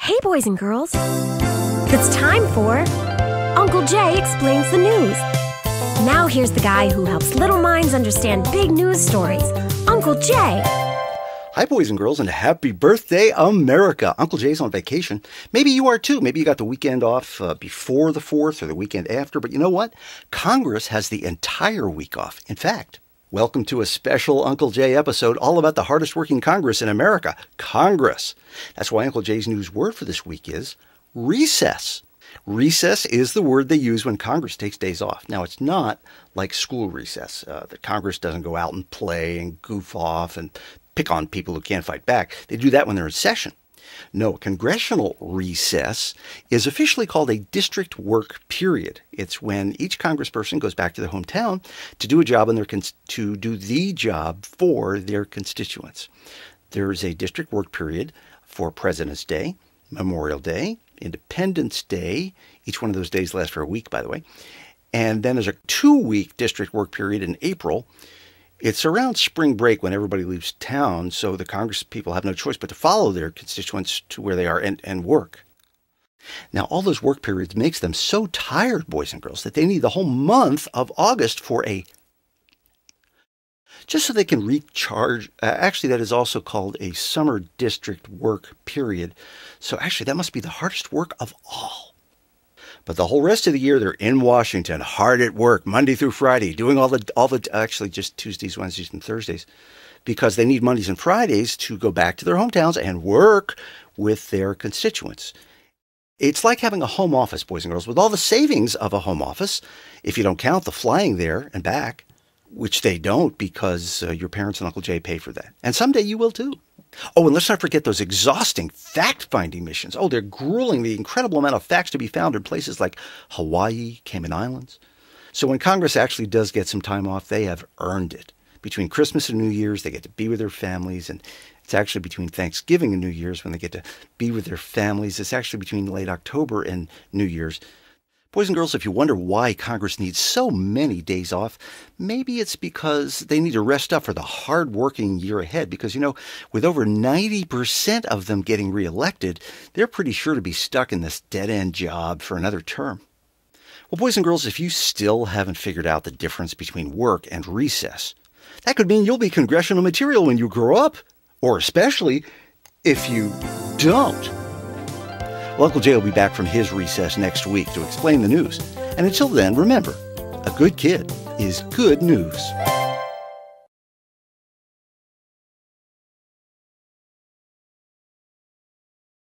Hey, boys and girls. It's time for Uncle Jay Explains the News. Now here's the guy who helps little minds understand big news stories, Uncle Jay. Hi, boys and girls, and happy birthday, America. Uncle Jay's on vacation. Maybe you are too. Maybe you got the weekend off before the 4th or the weekend after. But you know what? Congress has the entire week off. In fact, welcome to a special Uncle Jay episode all about the hardest working Congress in America, Congress. That's why Uncle Jay's news word for this week is recess. Recess is the word they use when Congress takes days off. Now, it's not like school recess. The Congress doesn't go out and play and goof off and pick on people who can't fight back. They do that when they're in session. No, congressional recess is officially called a district work period. It's when each congressperson goes back to their hometown to do a job to do the job for their constituents. There is a district work period for President's Day, Memorial Day, Independence Day. Each one of those days lasts for a week, by the way. And then there's a 2-week district work period in April. It's around spring break when everybody leaves town, so the Congress people have no choice but to follow their constituents to where they are and work. Now, all those work periods makes them so tired, boys and girls, that they need the whole month of August for just so they can recharge. Actually, that is also called a summer district work period. So actually, that must be the hardest work of all. But the whole rest of the year, they're in Washington, hard at work, Monday through Friday, doing actually just Tuesdays, Wednesdays, and Thursdays, because they need Mondays and Fridays to go back to their hometowns and work with their constituents. It's like having a home office, boys and girls, with all the savings of a home office, if you don't count the flying there and back, which they don't because your parents and Uncle Jay pay for that. And someday you will too. Oh, and let's not forget those exhausting fact-finding missions. Oh, they're grueling, the incredible amount of facts to be found in places like Hawaii, Cayman Islands. So when Congress actually does get some time off, they have earned it. Between Christmas and New Year's, they get to be with their families. And it's actually between Thanksgiving and New Year's when they get to be with their families. It's actually between late October and New Year's. Boys and girls, if you wonder why Congress needs so many days off, maybe it's because they need to rest up for the hard-working year ahead. Because, you know, with over 90% of them getting reelected, they're pretty sure to be stuck in this dead-end job for another term. Well, boys and girls, if you still haven't figured out the difference between work and recess, that could mean you'll be congressional material when you grow up, or especially if you don't. Well, Uncle Jay will be back from his recess next week to explain the news. And until then, remember, a good kid is good news.